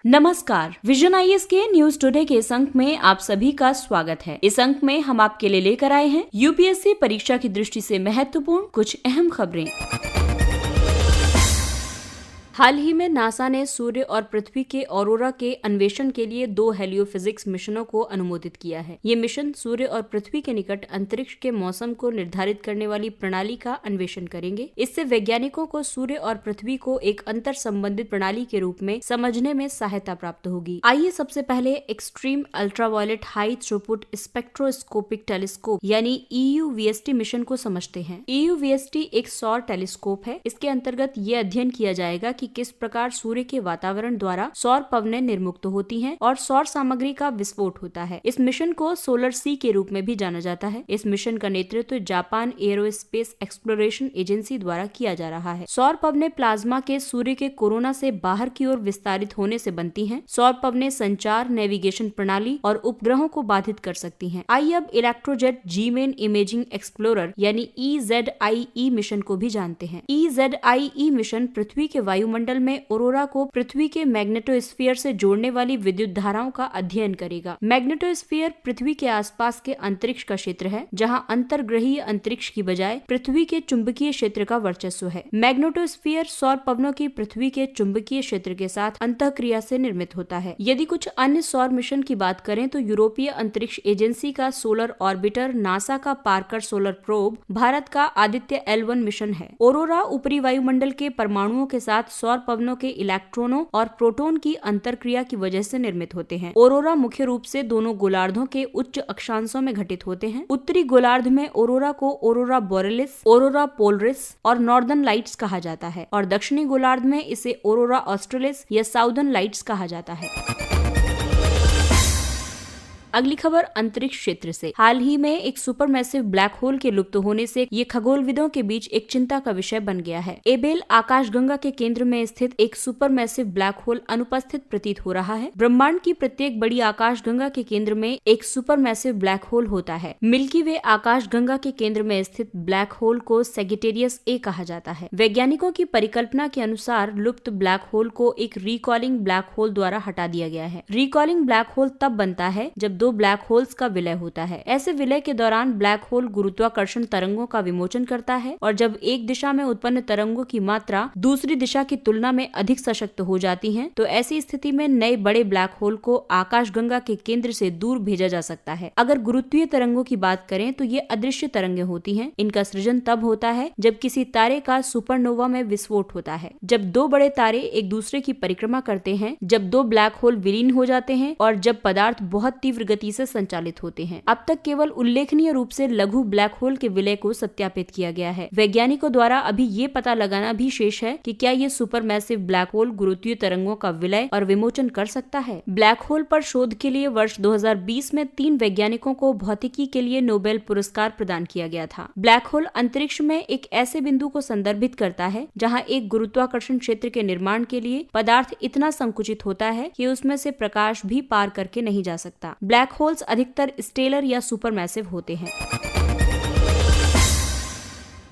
नमस्कार, vision IAS के news today के इस अंक में आप सभी का स्वागत है। इस अंक में हम आपके लिए लेकर आए हैं यूपीएससी परीक्षा की दृष्टि से महत्वपूर्ण कुछ अहम खबरें। हाल ही में नासा ने सूर्य और पृथ्वी के ऑरोरा के अन्वेषण के लिए 2 हेलियोफिजिक्स मिशनों को अनुमोदित किया है। ये मिशन सूर्य और पृथ्वी के निकट अंतरिक्ष के मौसम को निर्धारित करने वाली प्रणाली का अन्वेषण करेंगे। इससे वैज्ञानिकों को सूर्य और पृथ्वी को एक अंतर संबंधित प्रणाली के रूप में समझने में सहायता प्राप्त होगी। आइए सबसे पहले extreme ultraviolet high throughput spectroscopic telescope यानी EUVST मिशन को समझते हैं। EUVST एक सौर टेलीस्कोप है। इसके अंतर्गत ये अध्ययन किया जाएगा कि किस प्रकार सूर्य के वातावरण द्वारा सौर पवनें निर्मुक्त होती हैं और सौर सामग्री का विस्फोट होता है। इस मिशन को सोलर सी के रूप में भी जाना जाता है। इस मिशन का नेतृत्व जापान एयरोस्पेस एक्सप्लोरेशन एजेंसी द्वारा किया जा रहा है। सौर पवनें प्लाज्मा के सूर्य के कोरोना से बाहर की ओर विस्तारित होने से बनती हैं। सौर पवनें संचार, नेविगेशन प्रणाली और उपग्रहों को बाधित कर सकती हैं। आइए अब इलेक्ट्रोजेट जीमेन इमेजिंग एक्सप्लोरर यानी EZIE मिशन को भी जानते हैं। EZIE मिशन पृथ्वी के वायुमंडल में ऑरोरा को पृथ्वी के मैग्नेटोस्फीयर से जोड़ने वाली विद्युत धाराओं का अध्ययन करेगा। मैग्नेटोस्फीयर पृथ्वी के आसपास के अंतरिक्ष का क्षेत्र है, जहां अंतर्ग्रहीय अंतरिक्ष की बजाय पृथ्वी के चुंबकीय क्षेत्र का वर्चस्व है। मैग्नेटोस्फीयर सौर पवनों की पृथ्वी के चुंबकीय क्षेत्र के साथ अंतःक्रिया से निर्मित होता है। यदि कुछ अन्य सौर मिशन की बात करें तो यूरोपीय अंतरिक्ष एजेंसी का सोलर ऑर्बिटर, नासा का पार्कर सोलर प्रोब, भारत का आदित्य L1 मिशन है। ऑरोरा ऊपरी वायुमंडल के परमाणुओं के साथ सौर पवनों के इलेक्ट्रॉनों और प्रोटॉन की अंतरक्रिया की वजह से निर्मित होते हैं। ऑरोरा मुख्य रूप से दोनों गोलार्धों के उच्च अक्षांशों में घटित होते हैं। उत्तरी गोलार्ध में ऑरोरा को ऑरोरा बोरेलिस, ऑरोरा पोलरिस और नॉर्दर्न लाइट्स कहा जाता है और दक्षिणी गोलार्ध में इसे ऑरोरा ऑस्ट्रेलिस या साउदर्न लाइट्स कहा जाता है। अगली खबर अंतरिक्ष क्षेत्र से। हाल ही में एक सुपरमैसिव ब्लैक होल के लुप्त होने से ये खगोलविदों के बीच एक चिंता का विषय बन गया है। एबेल आकाशगंगा के केंद्र में स्थित एक सुपरमैसिव ब्लैक होल अनुपस्थित प्रतीत हो रहा है। ब्रह्मांड की प्रत्येक बड़ी आकाशगंगा के केंद्र में एक सुपरमैसिव ब्लैक होल होता है। मिल्की वे आकाशगंगा के केंद्र में स्थित ब्लैक होल को सैजिटेरियस A कहा जाता है। वैज्ञानिकों की परिकल्पना के अनुसार लुप्त ब्लैक होल को एक रिकॉलिंग ब्लैक होल द्वारा हटा दिया गया है। रिकॉलिंग ब्लैक होल तब बनता है जब 2 ब्लैक होल्स का विलय होता है। ऐसे विलय के दौरान ब्लैक होल गुरुत्वाकर्षण तरंगों का विमोचन करता है और जब एक दिशा में उत्पन्न तरंगों की मात्रा दूसरी दिशा की तुलना में अधिक सशक्त हो जाती है, तो ऐसी स्थिति में नए बड़े ब्लैक होल को आकाशगंगा के केंद्र से दूर भेजा जा सकता है। अगर गुरुत्वीय तरंगों की बात करें तो ये अदृश्य तरंगें होती हैं। इनका सृजन तब होता है जब किसी तारे का सुपरनोवा में विस्फोट होता है। जब 2 बड़े तारे एक दूसरे की परिक्रमा करते हैं, जब 2 ब्लैक होल विलीन हो जाते हैं और जब पदार्थ बहुत तीव्र गति से संचालित होते हैं। अब तक केवल उल्लेखनीय रूप से लघु ब्लैक होल के विलय को सत्यापित किया गया है। वैज्ञानिकों द्वारा अभी ये पता लगाना भी शेष है कि क्या ये सुपरमैसिव ब्लैक होल गुरुत्वीय तरंगों का विलय और विमोचन कर सकता है। ब्लैक होल पर शोध के लिए वर्ष 2020 में 3 वैज्ञानिकों को भौतिकी के लिए नोबेल पुरस्कार प्रदान किया गया था। ब्लैक होल अंतरिक्ष में एक ऐसे बिंदु को संदर्भित करता है जहाँ एक गुरुत्वाकर्षण क्षेत्र के निर्माण के लिए पदार्थ इतना संकुचित होता है कि उसमें से प्रकाश भी पार करके नहीं जा सकता। ब्लैक होल्स अधिकतर स्टेलर या सुपरमैसिव होते हैं।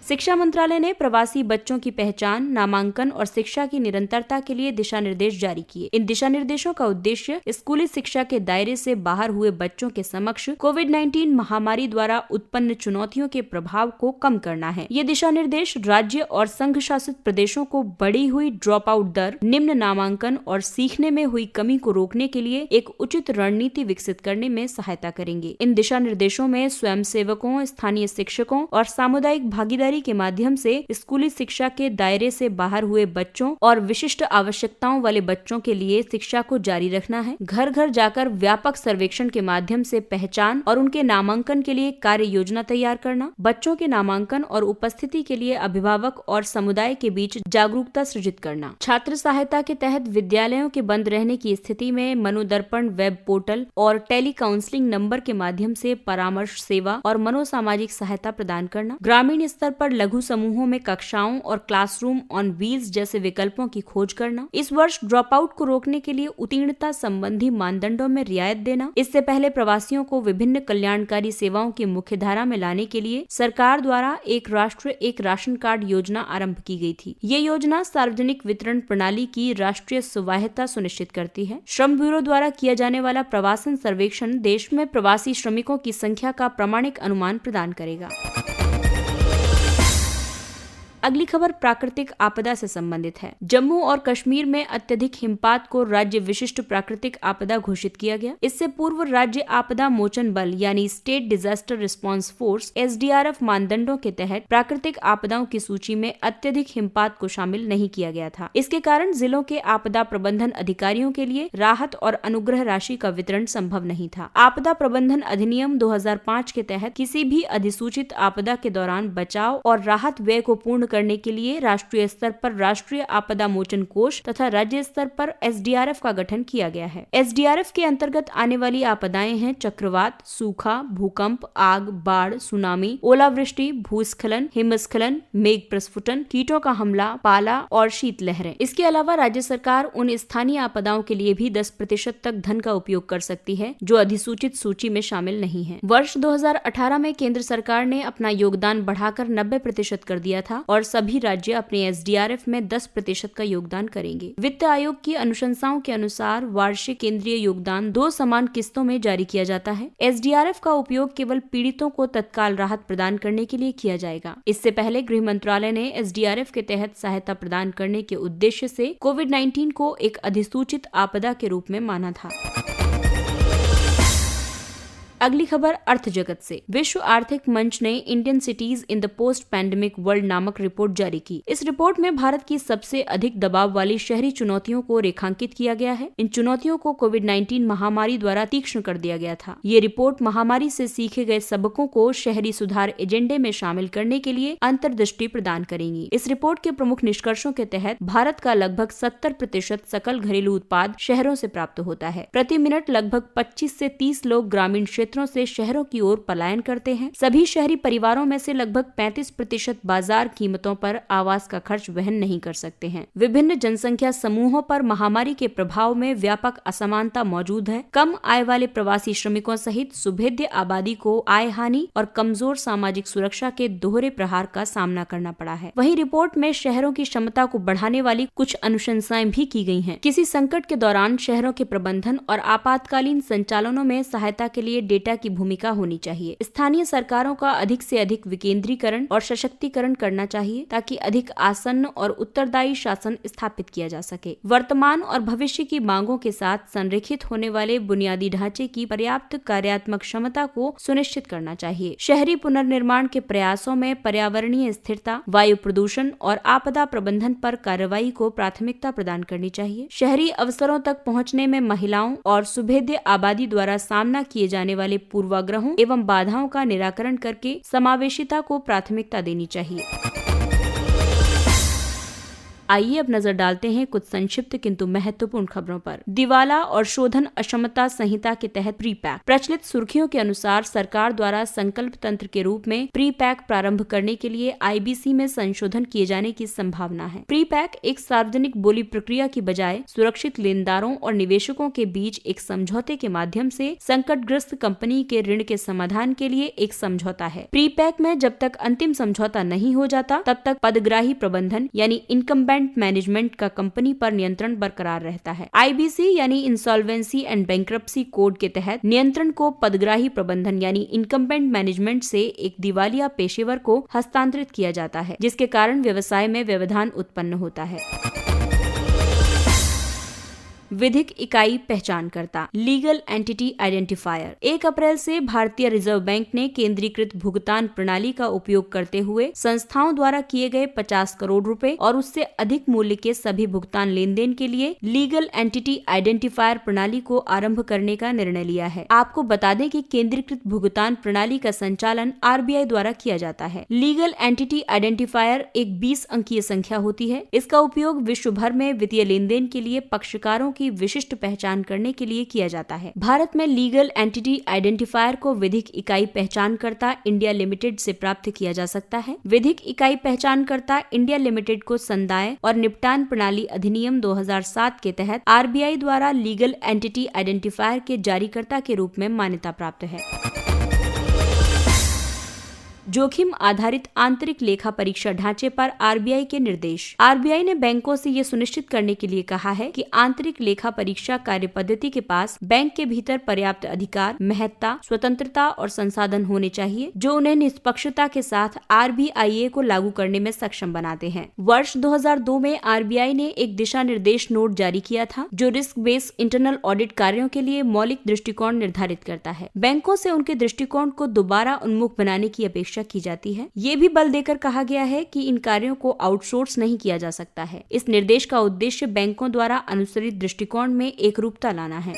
शिक्षा मंत्रालय ने प्रवासी बच्चों की पहचान, नामांकन और शिक्षा की निरंतरता के लिए दिशा निर्देश जारी किए। इन दिशा निर्देशों का उद्देश्य स्कूली शिक्षा के दायरे से बाहर हुए बच्चों के समक्ष कोविड-19 महामारी द्वारा उत्पन्न चुनौतियों के प्रभाव को कम करना है। ये दिशा निर्देश राज्य और संघ शासित प्रदेशों को बढ़ी हुई ड्रॉप आउट दर, निम्न नामांकन और सीखने में हुई कमी को रोकने के लिए एक उचित रणनीति विकसित करने में सहायता करेंगे। इन दिशा निर्देशों में स्वयंसेवकों, स्थानीय शिक्षकों और सामुदायिक भागीदारी के माध्यम से स्कूली शिक्षा के दायरे से बाहर हुए बच्चों और विशिष्ट आवश्यकताओं वाले बच्चों के लिए शिक्षा को जारी रखना है। घर घर जाकर व्यापक सर्वेक्षण के माध्यम से पहचान और उनके नामांकन के लिए कार्य योजना तैयार करना, बच्चों के नामांकन और उपस्थिति के लिए अभिभावक और समुदाय के बीच जागरूकता सृजित करना। छात्र सहायता के तहत विद्यालयों के बंद रहने की स्थिति में मनोदर्पण वेब पोर्टल और टेली काउंसलिंग नंबर के माध्यम से परामर्श सेवा और मनोसामाजिक सहायता प्रदान करना। ग्रामीण स्तर पर पर लघु समूहों में कक्षाओं और क्लासरूम ऑन व्हील्स जैसे विकल्पों की खोज करना। इस वर्ष ड्रॉप आउट को रोकने के लिए उत्तीर्णता संबंधी मानदंडों में रियायत देना। इससे पहले प्रवासियों को विभिन्न कल्याणकारी सेवाओं की मुख्यधारा में लाने के लिए सरकार द्वारा एक राष्ट्र एक राशन कार्ड योजना आरंभ की गई थी। ये योजना सार्वजनिक वितरण प्रणाली की राष्ट्रीय स्वायत्तता सुनिश्चित करती है। श्रम ब्यूरो द्वारा किया जाने वाला प्रवासन सर्वेक्षण देश में प्रवासी श्रमिकों की संख्या का प्रामाणिक अनुमान प्रदान करेगा। अगली खबर प्राकृतिक आपदा से संबंधित है। जम्मू और कश्मीर में अत्यधिक हिमपात को राज्य विशिष्ट प्राकृतिक आपदा घोषित किया गया। इससे पूर्व राज्य आपदा मोचन बल यानी state disaster response force SDRF मानदंडों के तहत प्राकृतिक आपदाओं की सूची में अत्यधिक हिमपात को शामिल नहीं किया गया था। इसके कारण जिलों के आपदा प्रबंधन अधिकारियों के लिए राहत और अनुग्रह राशि का वितरण संभव नहीं था। आपदा प्रबंधन अधिनियम 2005 के तहत किसी भी अधिसूचित आपदा के दौरान बचाव और राहत व्यय को पूर्ण करने के लिए राष्ट्रीय स्तर पर राष्ट्रीय आपदा मोचन कोष तथा राज्य स्तर पर SDRF का गठन किया गया है। SDRF के अंतर्गत आने वाली आपदाएं हैं चक्रवात, सूखा, भूकंप, आग, बाढ़, सुनामी, ओलावृष्टि, भूस्खलन, हिमस्खलन, मेघ प्रस्फुटन, कीटों का हमला, पाला और शीतलहरें। इसके अलावा राज्य सरकार उन स्थानीय आपदाओं के लिए भी 10% तक धन का उपयोग कर सकती है जो अधिसूचित सूची में शामिल नहीं है। वर्ष 2018 में केंद्र सरकार ने अपना योगदान बढ़ाकर 90% कर दिया था और सभी राज्य अपने SDRF में 10% का योगदान करेंगे। वित्त आयोग की अनुशंसाओं के अनुसार वार्षिक केंद्रीय योगदान 2 समान किस्तों में जारी किया जाता है। SDRF का उपयोग केवल पीड़ितों को तत्काल राहत प्रदान करने के लिए किया जाएगा। इससे पहले गृह मंत्रालय ने SDRF के तहत सहायता प्रदान करने के उद्देश्य से कोविड-19 को एक अधिसूचित आपदा के रूप में माना था। अगली खबर अर्थ जगत से। विश्व आर्थिक मंच ने Indian cities in the post pandemic world नामक रिपोर्ट जारी की। इस रिपोर्ट में भारत की सबसे अधिक दबाव वाली शहरी चुनौतियों को रेखांकित किया गया है। इन चुनौतियों को कोविड-19 महामारी द्वारा तीक्ष्ण कर दिया गया था। ये रिपोर्ट महामारी से सीखे गए सबकों को शहरी सुधार एजेंडे में शामिल करने के लिए अंतर्दृष्टि प्रदान करेंगी। इस रिपोर्ट के प्रमुख निष्कर्षों के तहत भारत का लगभग 70% सकल घरेलू उत्पाद शहरों से प्राप्त होता है। प्रति मिनट लगभग 25 से 30 लोग ग्रामीण क्षेत्रों से शहरों की ओर पलायन करते हैं। सभी शहरी परिवारों में से लगभग 35% बाजार कीमतों पर आवास का खर्च वहन नहीं कर सकते हैं। विभिन्न जनसंख्या समूहों पर महामारी के प्रभाव में व्यापक असमानता मौजूद है। कम आय वाले प्रवासी श्रमिकों सहित सुभेद्य आबादी को आय हानि और कमजोर सामाजिक सुरक्षा के दोहरे प्रहार का सामना करना पड़ा है। वहीं रिपोर्ट में शहरों की क्षमता को बढ़ाने वाली कुछ अनुशंसाएं भी की गई हैं। किसी संकट के दौरान शहरों के प्रबंधन और आपातकालीन संचालनों में सहायता के लिए डेटा की भूमिका होनी चाहिए। स्थानीय सरकारों का अधिक से अधिक विकेंद्रीकरण और सशक्तिकरण करना चाहिए ताकि अधिक आसन्न और उत्तरदायी शासन स्थापित किया जा सके। वर्तमान और भविष्य की मांगों के साथ संरेखित होने वाले बुनियादी ढांचे की पर्याप्त कार्यात्मक क्षमता को सुनिश्चित करना चाहिए। शहरी पुनर्निर्माण के प्रयासों में पर्यावरणीय स्थिरता, वायु प्रदूषण और आपदा प्रबंधन पर कार्रवाई को प्राथमिकता प्रदान करनी चाहिए। शहरी अवसरों तक पहुँचने में महिलाओं और सुभेद्य आबादी द्वारा सामना किए जाने वाले पूर्वाग्रहों एवं बाधाओं का निराकरण करके समावेशिता को प्राथमिकता देनी चाहिए। आइए अब नजर डालते हैं कुछ संक्षिप्त किंतु महत्वपूर्ण खबरों पर। दिवाला और शोधन अक्षमता संहिता के तहत प्री पैक। प्रचलित सुर्खियों के अनुसार सरकार द्वारा संकल्प तंत्र के रूप में प्री पैक प्रारंभ करने के लिए IBC में संशोधन किए जाने की संभावना है। प्री पैक एक सार्वजनिक बोली प्रक्रिया की बजाय सुरक्षित लेनदारों और निवेशकों के बीच एक समझौते के माध्यम से संकटग्रस्त कंपनी के ऋण के समाधान के लिए एक समझौता है। प्री पैक में जब तक अंतिम समझौता नहीं हो जाता तब तक पदग्राही प्रबंधन यानी इनकम्बेंट मैनेजमेंट का कंपनी पर नियंत्रण बरकरार रहता है। IBC यानी इंसॉल्वेंसी एंड बैंक्रप्सी कोड के तहत नियंत्रण को पदग्राही प्रबंधन यानी इनकम्बेंट मैनेजमेंट से एक दिवालिया पेशेवर को हस्तांतरित किया जाता है, जिसके कारण व्यवसाय में व्यवधान उत्पन्न होता है। विधिक इकाई पहचानकर्ता लीगल एंटिटी आइडेंटिफायर। 1 अप्रैल से भारतीय रिजर्व बैंक ने केंद्रीकृत भुगतान प्रणाली का उपयोग करते हुए संस्थाओं द्वारा किए गए 50 करोड़ रुपए और उससे अधिक मूल्य के सभी भुगतान लेन देन के लिए लीगल एंटिटी आइडेंटिफायर प्रणाली को आरंभ करने का निर्णय लिया है। आपको बता दें कि केंद्रीकृत भुगतान प्रणाली का संचालन RBI द्वारा किया जाता है। लीगल एंटिटी आइडेंटिफायर एक 20 अंकीय संख्या होती है। इसका उपयोग विश्व भर में वित्तीय लेन देन के लिए पक्षकारों की विशिष्ट पहचान करने के लिए किया जाता है। भारत में लीगल एंटिटी आइडेंटिफायर को विधिक इकाई पहचानकर्ता इंडिया लिमिटेड से प्राप्त किया जा सकता है। विधिक इकाई पहचानकर्ता इंडिया लिमिटेड को संदाय और निपटान प्रणाली अधिनियम 2007 के तहत RBI द्वारा लीगल एंटिटी आइडेंटिफायर के जारीकर्ता के रूप में मान्यता प्राप्त है। जोखिम आधारित आंतरिक लेखा परीक्षा ढांचे पर RBI के निर्देश। RBI ने बैंकों से ये सुनिश्चित करने के लिए कहा है कि आंतरिक लेखा परीक्षा कार्य पद्धति के पास बैंक के भीतर पर्याप्त अधिकार, महत्ता, स्वतंत्रता और संसाधन होने चाहिए जो उन्हें निष्पक्षता के साथ RBIA को लागू करने में सक्षम बनाते हैं। वर्ष 2002 में RBI ने एक दिशा निर्देश नोट जारी किया था जो रिस्क बेस्ड इंटरनल ऑडिट कार्यों के लिए मौलिक दृष्टिकोण निर्धारित करता है। बैंकों से उनके दृष्टिकोण को दोबारा उन्मुख बनाने की अपेक्षा की जाती है। ये भी बल देकर कहा गया है कि इन कार्यों को आउटसोर्स नहीं किया जा सकता है। इस निर्देश का उद्देश्य बैंकों द्वारा अनुसरित दृष्टिकोण में एकरूपता लाना है।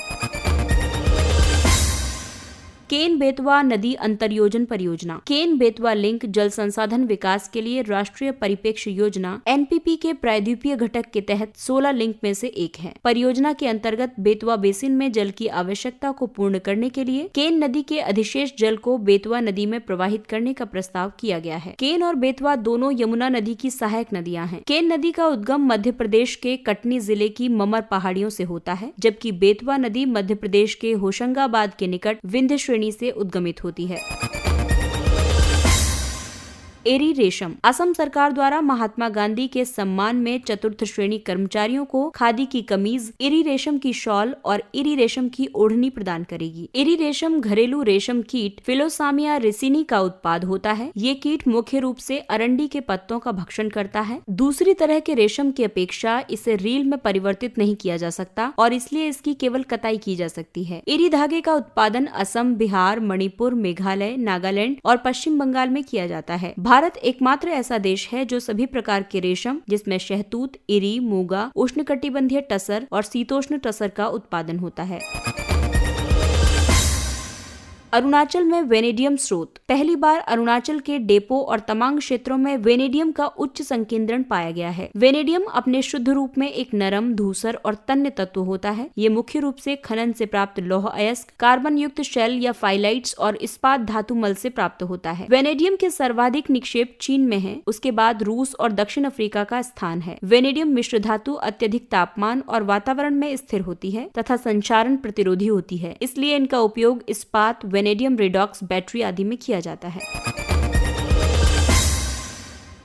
केन बेतवा नदी अंतरयोजन परियोजना। केन बेतवा लिंक जल संसाधन विकास के लिए राष्ट्रीय परिप्रेक्ष्य योजना NPP के प्रायद्वीपीय घटक के तहत 16 लिंक में से एक है। परियोजना के अंतर्गत बेतवा बेसिन में जल की आवश्यकता को पूर्ण करने के लिए केन नदी के अधिशेष जल को बेतवा नदी में प्रवाहित करने का प्रस्ताव किया गया है। केन और बेतवा दोनों यमुना नदी की सहायक नदियां हैं। केन नदी का उद्गम मध्य प्रदेश के कटनी जिले की ममर पहाड़ियों से होता है, जबकि बेतवा नदी मध्य प्रदेश के होशंगाबाद के निकट विंध्य श्रेणी से उद्गमित होती है। एरी रेशम। असम सरकार द्वारा महात्मा गांधी के सम्मान में चतुर्थ श्रेणी कर्मचारियों को खादी की कमीज, एरी रेशम की शॉल और एरी रेशम की ओढ़नी प्रदान करेगी। एरी रेशम घरेलू रेशम कीट फिलोसामिया रेसिनी का उत्पाद होता है। ये कीट मुख्य रूप से अरंडी के पत्तों का भक्षण करता है। दूसरी तरह के रेशम की अपेक्षा इसे रील में परिवर्तित नहीं किया जा सकता और इसलिए इसकी केवल कताई की जा सकती है। एरी धागे का उत्पादन असम, बिहार, मणिपुर, मेघालय, नागालैंड और पश्चिम बंगाल में किया जाता है। भारत एकमात्र ऐसा देश है जो सभी प्रकार के रेशम, जिसमें शहतूत, इरी, मूंगा, उष्णकटिबंधीय टसर और शीतोष्ण टसर का उत्पादन होता है। अरुणाचल में वेनेडियम स्रोत। पहली बार अरुणाचल के डेपो और तमांग क्षेत्रों में वेनेडियम का उच्च संकेंद्रण पाया गया है। वेनेडियम अपने शुद्ध रूप में एक नरम, धूसर और तन्य तत्व होता है। ये मुख्य रूप से खनन से प्राप्त लौह अयस्क, कार्बन युक्त शेल या फाइलाइट्स और इस्पात धातु मल से प्राप्त होता है। वेनेडियम के सर्वाधिक निक्षेप चीन में है, उसके बाद रूस और दक्षिण अफ्रीका का स्थान है। वेनेडियम मिश्र धातु अत्यधिक तापमान और वातावरण में स्थिर होती है तथा संचारण प्रतिरोधी होती है, इसलिए इनका उपयोग इस्पात, वेनेडियम रिडॉक्स बैटरी आदि में किया जाता है।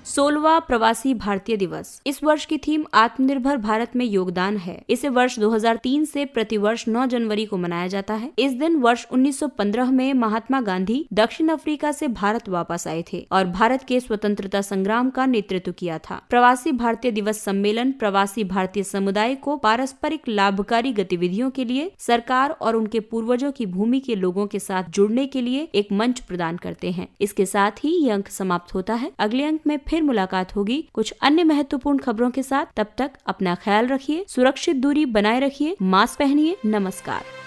16वां प्रवासी भारतीय दिवस। इस वर्ष की थीम आत्मनिर्भर भारत में योगदान है। इसे वर्ष 2003 से प्रतिवर्ष 9 जनवरी को मनाया जाता है। इस दिन वर्ष 1915 में महात्मा गांधी दक्षिण अफ्रीका से भारत वापस आए थे और भारत के स्वतंत्रता संग्राम का नेतृत्व किया था। प्रवासी भारतीय दिवस सम्मेलन प्रवासी भारतीय समुदाय को पारस्परिक लाभकारी गतिविधियों के लिए सरकार और उनके पूर्वजों की भूमि के लोगों के साथ जुड़ने के लिए एक मंच प्रदान करते हैं। इसके साथ ही ये अंक समाप्त होता है। अगले अंक में फिर मुलाकात होगी कुछ अन्य महत्वपूर्ण खबरों के साथ। तब तक अपना ख्याल रखिए, सुरक्षित दूरी बनाए रखिए, मास्क पहनिए। नमस्कार।